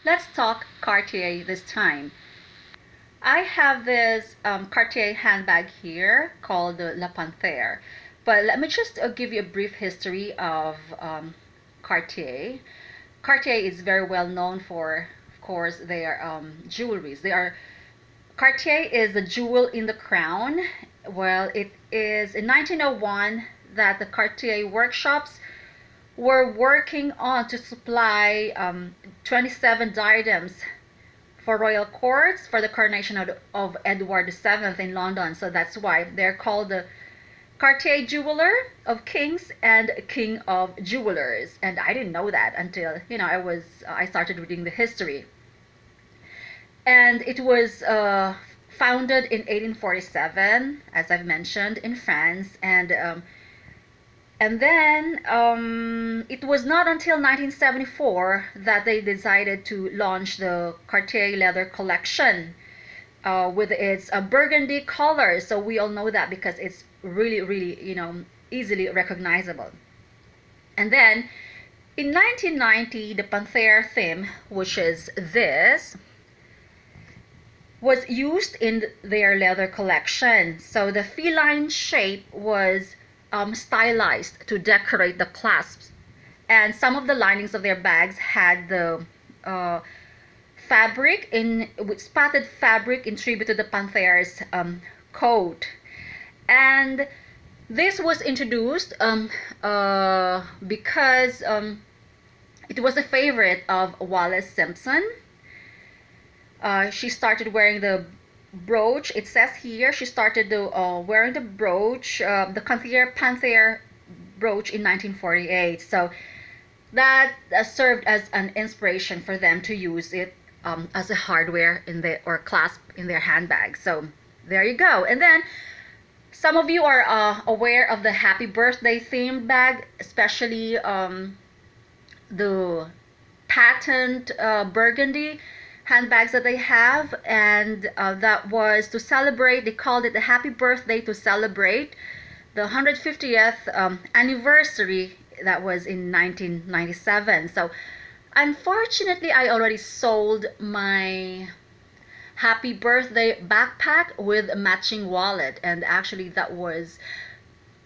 Let's talk Cartier this time. I have this Cartier handbag here called the La Panther. But let me just give you a brief history of Cartier. Cartier is very well known for, of course, their jewelries. Cartier is the jewel in the crown. Well, it is in 1901 that the Cartier workshops were working on to supply 27 diadems for royal courts for the coronation of Edward VII in London. So that's why they're called the Cartier Jeweler of Kings and King of Jewelers. And I didn't know that until I started reading the history. And it was founded in 1847, as I've mentioned, in France, and then it was not until 1974 that they decided to launch the Cartier leather collection with its burgundy color. So we all know that because it's really, really, easily recognizable. And then in 1990, the Panther theme, which is this, was used in their leather collection. So the feline shape was stylized to decorate the clasps, and some of the linings of their bags had the fabric with spotted fabric in tribute to the Panther's coat. And this was introduced because it was a favorite of Wallace Simpson. She started wearing the brooch. It says here she started wearing the brooch, the Cartier Panther brooch in 1948. So that served as an inspiration for them to use it as a hardware or clasp in their handbag. So there you go. And then some of you are aware of the Happy Birthday themed bag, especially the patent burgundy handbags that they have, and that was to celebrate. They called it the Happy Birthday to celebrate the 150th anniversary. That was in 1997. So unfortunately, I already sold my Happy Birthday backpack with a matching wallet, and actually that was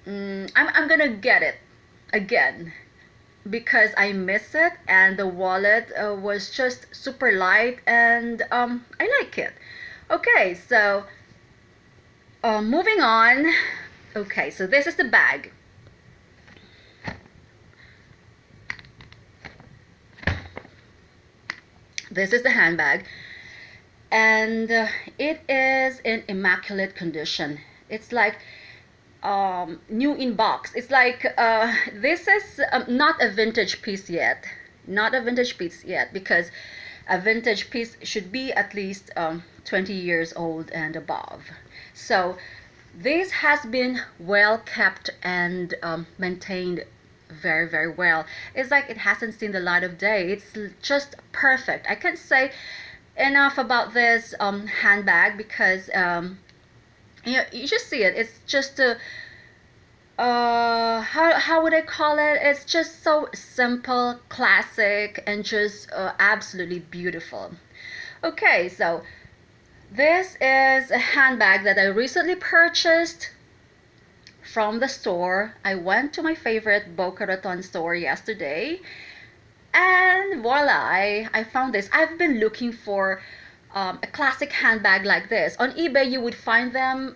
I'm gonna get it again because I miss it, and the wallet was just super light, and I like it. Okay, so moving on. Okay, so this is the bag. This is the handbag, and it is in immaculate condition. It's like new in box. It's like this is not a vintage piece yet. Not a vintage piece yet, because a vintage piece should be at least 20 years old and above. So this has been well kept and maintained very, very well. It's like it hasn't seen the light of day. It's just perfect. I can't say enough about this handbag because you just see it. It's just a how would I call it? It's just so simple, classic, and just absolutely beautiful. Okay, so this is a handbag that I recently purchased from the store. I went to my favorite Boca Raton store yesterday, and voila, I found this. I've been looking for a classic handbag like this. On eBay you would find them.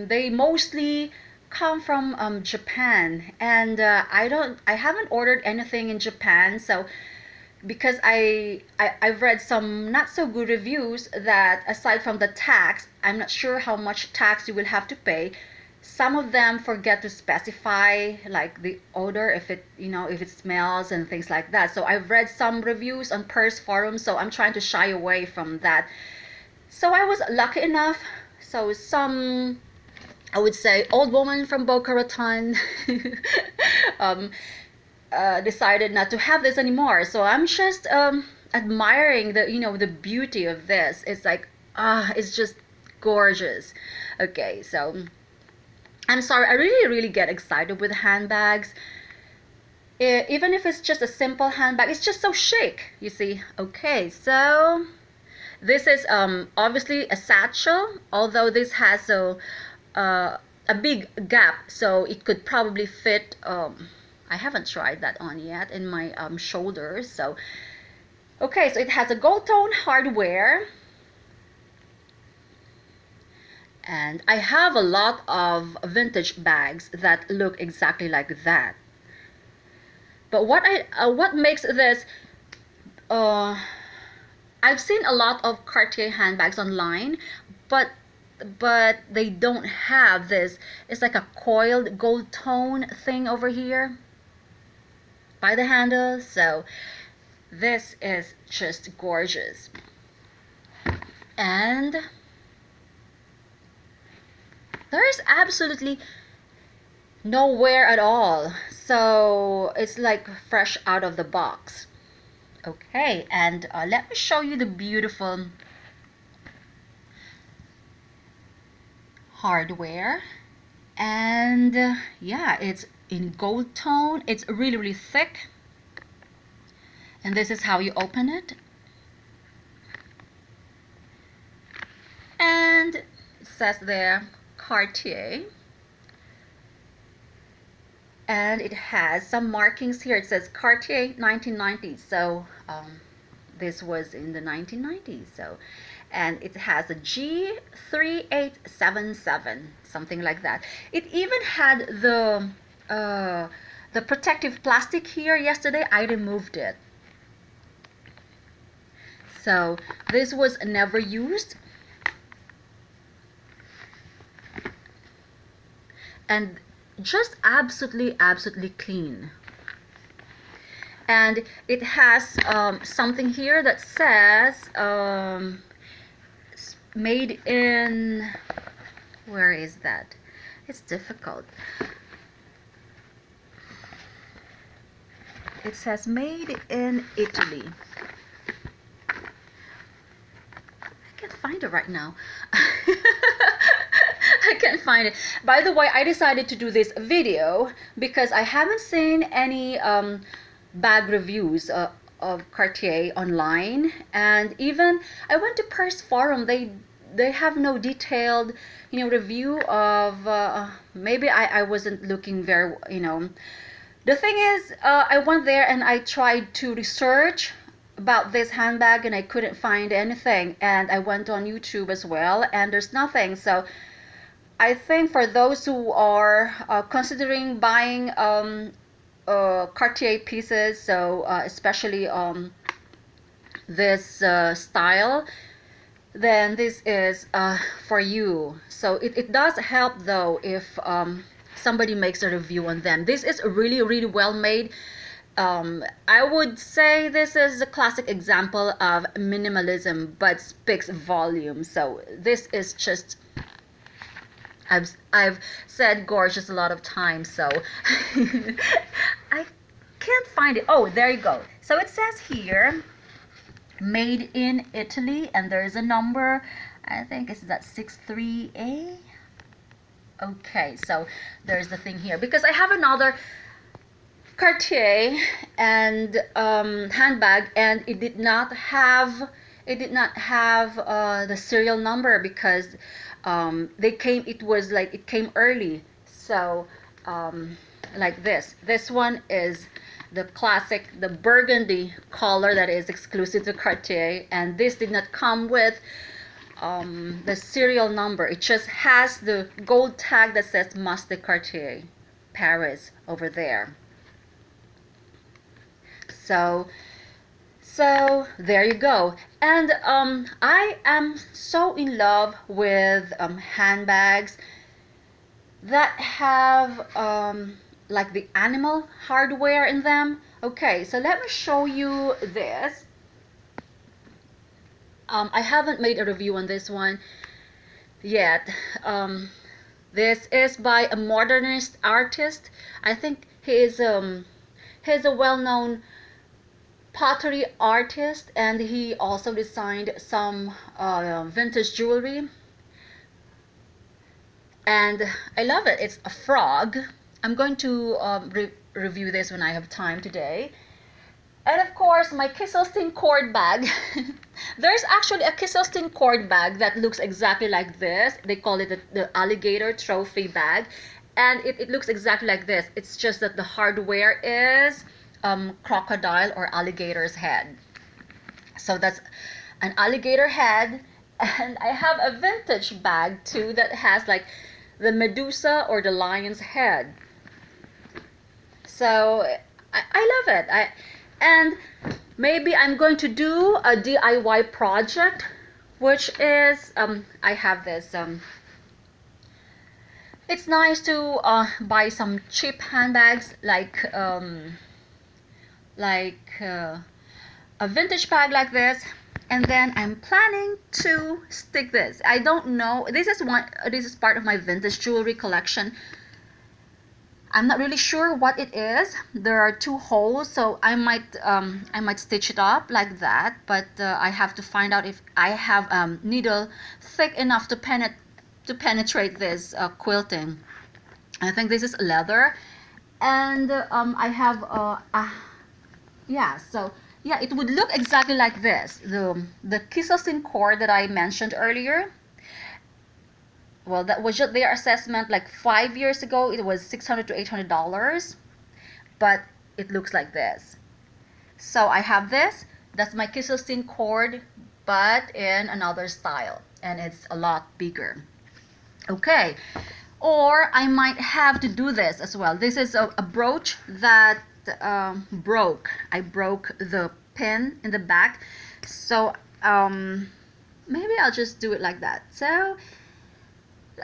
They mostly come from Japan, and I haven't ordered anything in Japan, so because I've read some not so good reviews that aside from the tax, I'm not sure how much tax you will have to pay. Some of them forget to specify like the odor, if it smells and things like that. So I've read some reviews on purse forums, so I'm trying to shy away from that. So I was lucky enough. So some, I would say, old woman from Boca Raton decided not to have this anymore. So I'm just admiring the beauty of this. It's like it's just gorgeous. Okay, so I'm sorry, I really get excited with handbags. even if it's just a simple handbag, it's just so chic, you see. Okay, so this is obviously a satchel, although this has a big gap, so it could probably fit. I haven't tried that on yet in my shoulders. So okay, so it has a gold tone hardware, and I have a lot of vintage bags that look exactly like that. But what makes this I've seen a lot of Cartier handbags online, but they don't have this. It's like a coiled gold tone thing over here by the handle. So this is just gorgeous. And there is absolutely no wear at all. So it's like fresh out of the box. Okay, and let me show you the beautiful hardware. And yeah, it's in gold tone. It's really, really thick. And this is how you open it. And it says there Cartier. And it has some markings here. It says Cartier 1990. So this was in the 1990s. So, and it has a G3877, something like that. It even had the protective plastic here. Yesterday I removed it. So this was never used. And just absolutely clean. And it has something here that says made in, where is that? It's difficult. It says made in Italy. I can't find it right now. I can't find it. By the way, I decided to do this video because I haven't seen any bag reviews of Cartier online, and even I went to Purse Forum. They have no detailed, review of. Maybe I wasn't looking very, The thing is, I went there and I tried to research about this handbag and I couldn't find anything. And I went on YouTube as well, and there's nothing. So I think for those who are considering buying Cartier pieces, so especially this style, then this is for you. So it does help though if somebody makes a review on them. This is really well made. I would say this is a classic example of minimalism, but speaks volume. So this is just, I've said gorgeous a lot of times, so I can't find it. Oh, there you go. So it says here, made in Italy, and there's a number. I think it's that 63A. Okay, so there's the thing here, because I have another Cartier and handbag, and it did not have the serial number because it came early. So like this one is the classic, the burgundy color that is exclusive to Cartier, and this did not come with the serial number. It just has the gold tag that says Mas de Cartier Paris over there. So there you go. And I am so in love with handbags that have like the animal hardware in them. Okay, so let me show you this. I haven't made a review on this one yet. This is by a modernist artist. I think he's a well-known pottery artist, and he also designed some vintage jewelry, and I love it. It's a frog. I'm going to review this when I have time today. And of course, my Kisselstin cord bag. There's actually a Kisselstin cord bag that looks exactly like this. They call it the Alligator Trophy Bag. And it looks exactly like this. It's just that the hardware is crocodile or alligator's head. So that's an alligator head. And I have a vintage bag too that has like the Medusa or the lion's head. So I love it. And maybe I'm going to do a DIY project, which is I have this. It's nice to buy some cheap handbags like a vintage bag like this, and then I'm planning to stick this. I don't know. This is part of my vintage jewelry collection. I'm not really sure what it is. There are two holes, so I might stitch it up like that. But I have to find out if I have needle thick enough to penetrate this quilting. I think this is leather, and I have yeah. So yeah, it would look exactly like this. The Kisselstin cord that I mentioned earlier. Well, that was just their assessment like 5 years ago. It was $600 to $800, but it looks like this. So I have this. That's my Kisselstin cord, but in another style, and it's a lot bigger. Okay, or I might have to do this as well. This is a brooch that broke. I broke the pin in the back, so maybe I'll just do it like that. So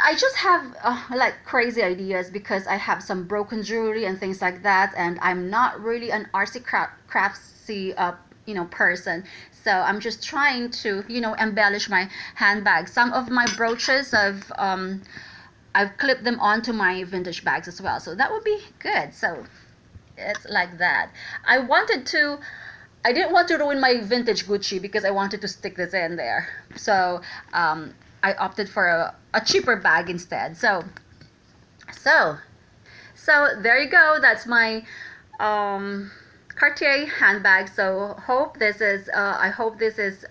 I just have like crazy ideas because I have some broken jewelry and things like that, and I'm not really an artsy craftsy person. So I'm just trying to embellish my handbag. Some of my brooches I've clipped them onto my vintage bags as well, so that would be good. So it's like that. I didn't want to ruin my vintage Gucci because I wanted to stick this in there. So I opted for a cheaper bag instead. So there you go. That's my Cartier handbag. So I hope this is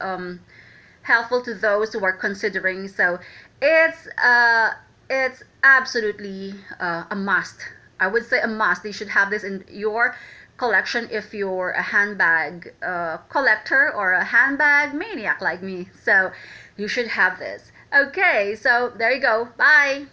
helpful to those who are considering. So it's absolutely a must. I would say a must. You should have this in your collection if you're a handbag collector or a handbag maniac like me. So you should have this. Okay, so there you go. Bye.